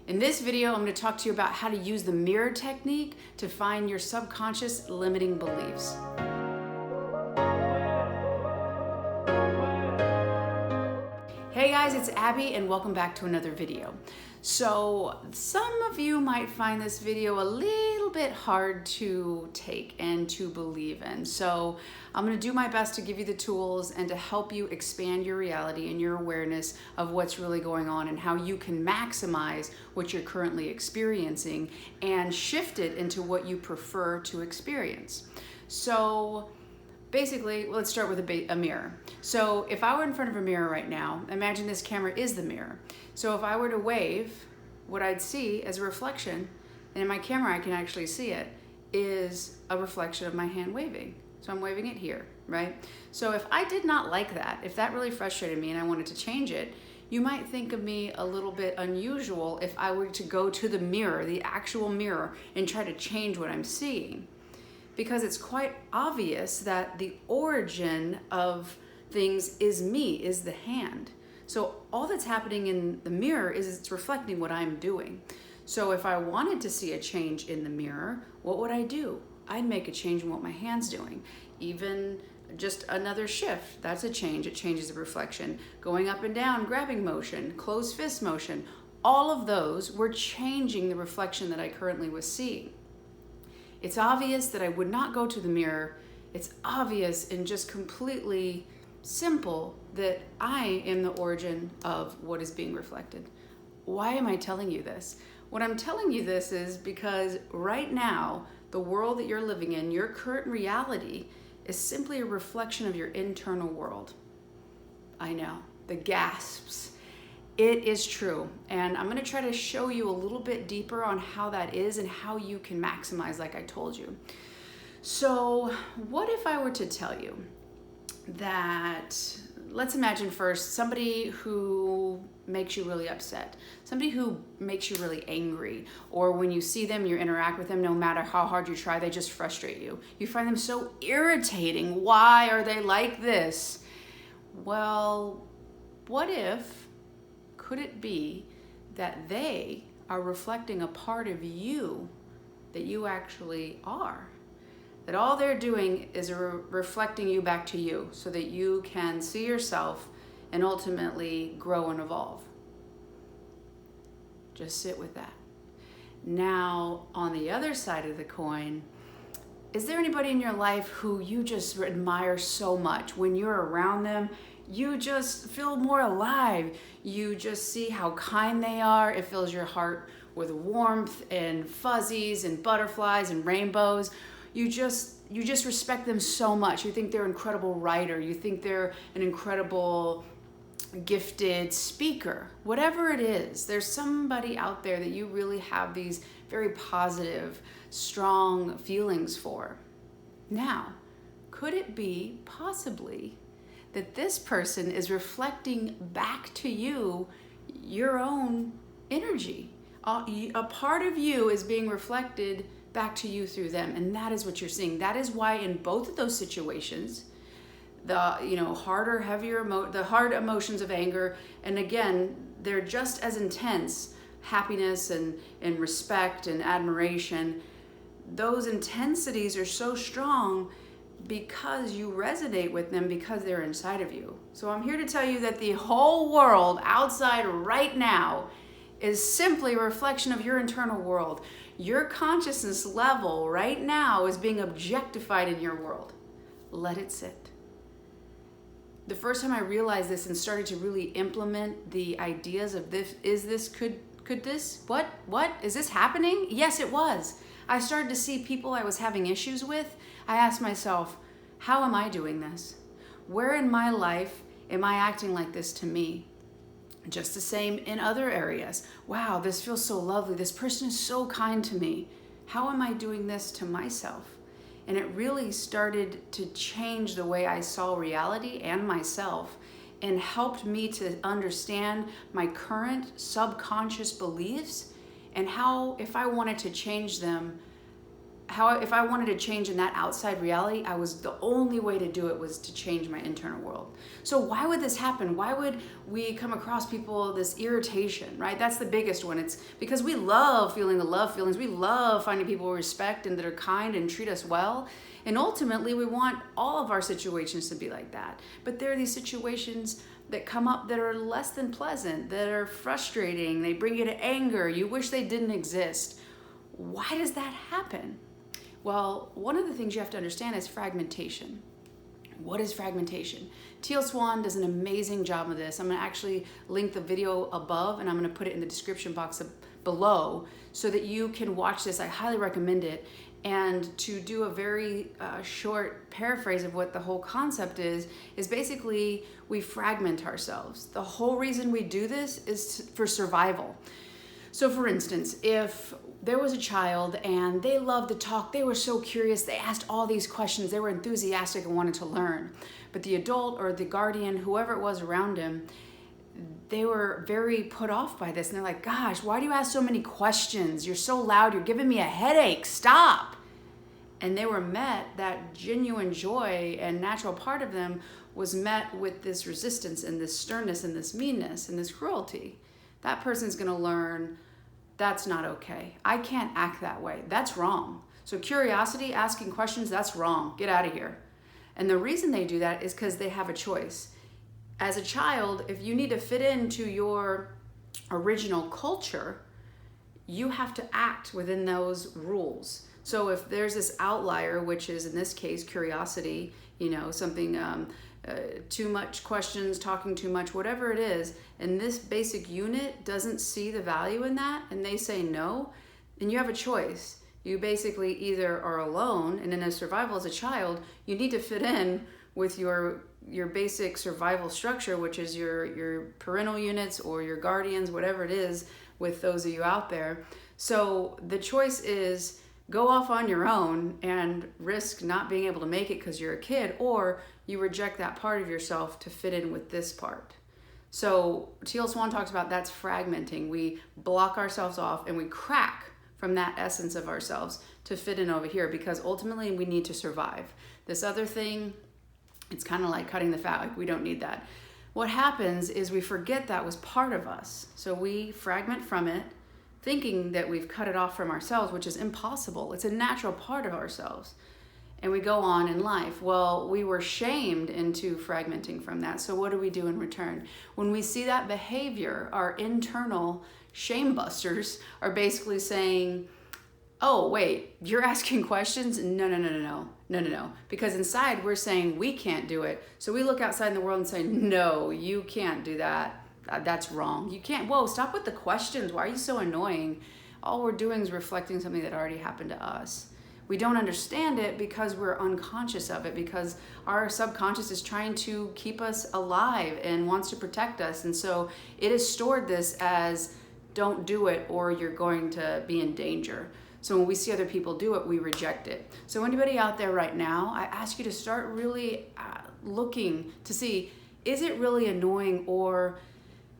In this video, I'm going to talk to you about how to use the mirror technique to find your subconscious limiting beliefs. Hey guys, it's Abby and welcome back to another video. So some of you might find this video a little bit hard to take and to believe in. So I'm going to do my best to give you the tools and to help you expand your reality and your awareness of what's really going on and how you can maximize what you're currently experiencing and shift it into what you prefer to experience. So basically, let's start with a mirror. So if I were in front of a mirror right now, imagine this camera is the mirror. So if I were to wave, what I'd see as a reflection, and in my camera I can actually see it, is a reflection of my hand waving. So I'm waving it here, right? So if I did not like that, if that really frustrated me and I wanted to change it, you might think of me a little bit unusual if I were to go to the mirror, the actual mirror, and try to change what I'm seeing. Because it's quite obvious that the origin of things is me, is the hand. So all that's happening in the mirror is it's reflecting what I'm doing. So if I wanted to see a change in the mirror, what would I do? I'd make a change in what my hand's doing. Even just another shift, that's a change. It changes the reflection. Going up and down, grabbing motion, closed fist motion, all of those were changing the reflection that I currently was seeing. It's obvious that I would not go to the mirror. It's obvious and just completely simple that I am the origin of what is being reflected. Why am I telling you this? What I'm telling you this is because right now, the world that you're living in, your current reality, is simply a reflection of your internal world. I know, the gasps. It is true, and I'm going to try to show you a little bit deeper on how that is and how you can maximize like I told you. So what if I were to tell you that, let's imagine first somebody who makes you really upset, somebody who makes you really angry, or when you see them, you interact with them, no matter how hard you try, they just frustrate you. You find them so irritating. Why are they like this? Well, what if could it be that they are reflecting a part of you that you actually are? That all they're doing is reflecting you back to you so that you can see yourself and ultimately grow and evolve. Just sit with that. Now, on the other side of the coin, is there anybody in your life who you just admire so much? When you're around them, you just feel more alive. You just see how kind they are. It fills your heart with warmth and fuzzies and butterflies and rainbows. You just respect them so much. You think they're an incredible writer. You think they're an incredible gifted speaker. Whatever it is, there's somebody out there that you really have these very positive, strong feelings for. Now, could it be possibly that this person is reflecting back to you your own energy? A part of you is being reflected back to you through them, and that is what you're seeing. That is why in both of those situations, the harder, heavier, the hard emotions of anger, and again, they're just as intense, happiness and respect and admiration. Those intensities are so strong because you resonate with them because they're inside of you. So I'm here to tell you that the whole world outside right now is simply a reflection of your internal world. Your consciousness level right now is being objectified in your world. Let it sit. The first time I realized this and started to really implement the ideas of this, could this, what is this happening? Yes, it was. I started to see people I was having issues with. I asked myself, how am I doing this? Where in my life am I acting like this to me? Just the same in other areas. Wow, this feels so lovely. This person is so kind to me. How am I doing this to myself? And it really started to change the way I saw reality and myself, and helped me to understand my current subconscious beliefs and how, if I wanted to change them, if I wanted to change in that outside reality, the only way to do it was to change my internal world. So why would this happen? Why would we come across people, this irritation, right? That's the biggest one. It's because we love feeling the love feelings. We love finding people we respect and that are kind and treat us well. And ultimately, we want all of our situations to be like that. But there are these situations that come up that are less than pleasant, that are frustrating. They bring you to anger. You wish they didn't exist. Why does that happen? Well, one of the things you have to understand is fragmentation. What is fragmentation? Teal Swan does an amazing job of this. I'm going to actually link the video above, and I'm going to put it in the description box below so that you can watch this. I highly recommend it. And to do a very short paraphrase of what the whole concept is basically we fragment ourselves. The whole reason we do this is for survival. So for instance, if there was a child and they loved to talk, they were so curious, they asked all these questions, they were enthusiastic and wanted to learn. But the adult or the guardian, whoever it was around him, they were very put off by this. And they're like, gosh, why do you ask so many questions? You're so loud, you're giving me a headache, stop. And they were met, that genuine joy and natural part of them was met with this resistance and this sternness and this meanness and this cruelty. That person's gonna learn, that's not okay. I can't act that way. That's wrong. So curiosity, asking questions, that's wrong. Get out of here. And the reason they do that is because they have a choice. As a child, if you need to fit into your original culture, you have to act within those rules. So if there's this outlier, which is in this case curiosity, something too much questions, talking too much, whatever it is, and this basic unit doesn't see the value in that and they say no, then you have a choice. You basically either are alone, and in a survival as a child, you need to fit in with your basic survival structure, which is your parental units or your guardians, whatever it is, with those of you out there. So the choice is go off on your own and risk not being able to make it because you're a kid, or you reject that part of yourself to fit in with this part. So Teal Swan talks about that's fragmenting. We block ourselves off and we crack from that essence of ourselves to fit in over here because ultimately we need to survive. This other thing, it's kind of like cutting the fat, like we don't need that. What happens is we forget that was part of us. So we fragment from it, thinking that we've cut it off from ourselves, which is impossible. It's a natural part of ourselves. And we go on in life. Well, we were shamed into fragmenting from that. So what do we do in return? When we see that behavior, our internal shame busters are basically saying, oh, wait, you're asking questions? No. Because inside we're saying we can't do it. So we look outside in the world and say, no, you can't do that. That's wrong. You can't. Whoa, stop with the questions. Why are you so annoying? All we're doing is reflecting something that already happened to us. We don't understand it because we're unconscious of it, because our subconscious is trying to keep us alive and wants to protect us. And so it has stored this as don't do it or you're going to be in danger. So when we see other people do it, we reject it. So anybody out there right now, I ask you to start really looking to see, is it really annoying, or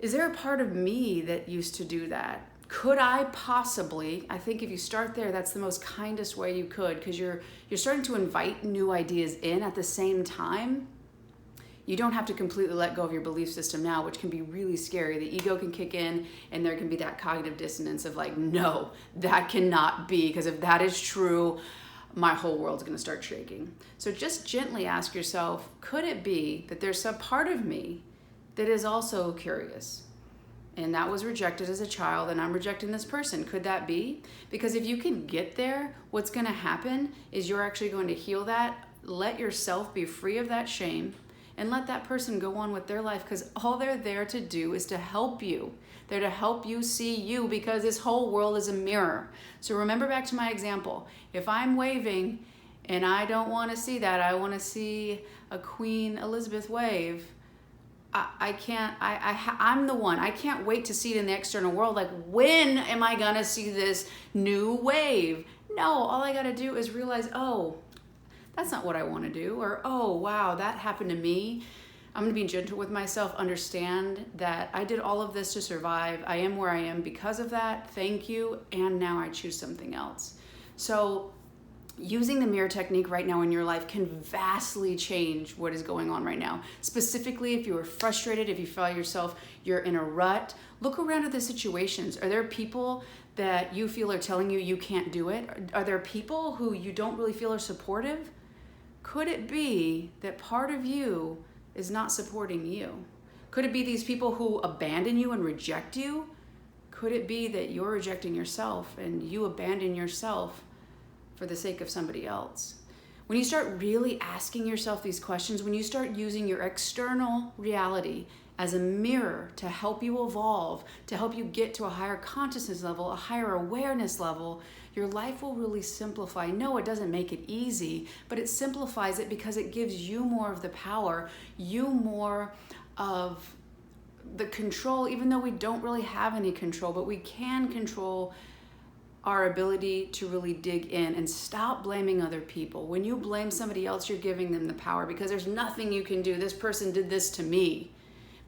is there a part of me that used to do that? Could I possibly, I think if you start there, that's the most kindest way you could, because you're starting to invite new ideas in at the same time. You don't have to completely let go of your belief system now, which can be really scary. The ego can kick in and there can be that cognitive dissonance of like, no, that cannot be, because if that is true, my whole world's gonna start shaking. So just gently ask yourself, could it be that there's some part of me that is also curious? And that was rejected as a child, and I'm rejecting this person. Could that be? Because if you can get there, what's gonna happen is you're actually going to heal that, let yourself be free of that shame, and let that person go on with their life, because all they're there to do is to help you. They're to help you see you, because this whole world is a mirror. So remember back to my example. If I'm waving and I don't wanna see that, I wanna see a Queen Elizabeth wave, I'm the one. I can't wait to see it in the external world. Like, when am I gonna see this new wave? No, all I gotta do is realize, oh, that's not what I wanna do. Or, oh, wow, that happened to me. I'm gonna be gentle with myself, understand that I did all of this to survive. I am where I am because of that. Thank you. And now I choose something else. So using the mirror technique right now in your life can vastly change what is going on right now. Specifically, if you are frustrated, if you feel yourself, you're in a rut, look around at the situations. Are there people that you feel are telling you you can't do it? Are there people who you don't really feel are supportive? Could it be that part of you is not supporting you? Could it be these people who abandon you and reject you? Could it be that you're rejecting yourself and you abandon yourself for the sake of somebody else? When you start really asking yourself these questions, when you start using your external reality as a mirror to help you evolve, to help you get to a higher consciousness level, a higher awareness level, your life will really simplify. No, it doesn't make it easy, but it simplifies it because it gives you more of the power, you more of the control, even though we don't really have any control, but we can control our ability to really dig in and stop blaming other people. When you blame somebody else, you're giving them the power because there's nothing you can do. This person did this to me.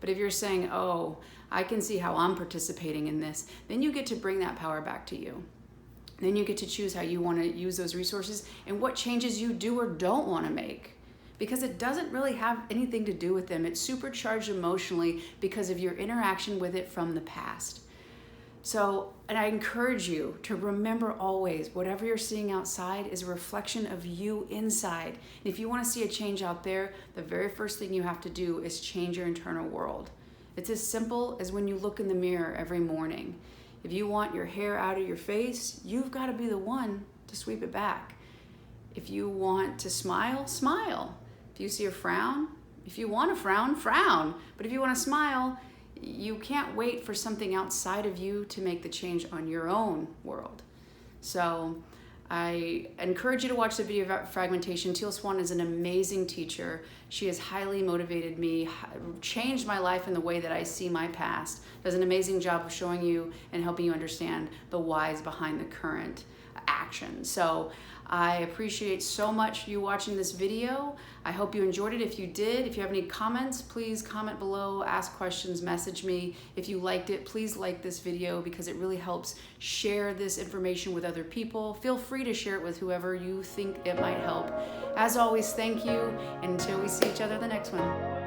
But if you're saying, oh, I can see how I'm participating in this, then you get to bring that power back to you. Then you get to choose how you want to use those resources and what changes you do or don't want to make. Because it doesn't really have anything to do with them. It's supercharged emotionally because of your interaction with it from the past. So, and I encourage you to remember always, whatever you're seeing outside is a reflection of you inside. And if you want to see a change out there, the very first thing you have to do is change your internal world. It's as simple as when you look in the mirror every morning. If you want your hair out of your face, you've got to be the one to sweep it back. If you want to smile, smile. If you see a frown, if you want to frown, frown. But if you want to smile, you can't wait for something outside of you to make the change on your own world. So I encourage you to watch the video about fragmentation. Teal Swan is an amazing teacher. She has highly motivated me, changed my life in the way that I see my past. Does an amazing job of showing you and helping you understand the whys behind the current action. So I appreciate so much you watching this video. I hope you enjoyed it. If you did, if you have any comments, please comment below, ask questions, message me. If you liked it, please like this video because it really helps share this information with other people. Feel free to share it with whoever you think it might help. As always, thank you, and until we see each other the next one.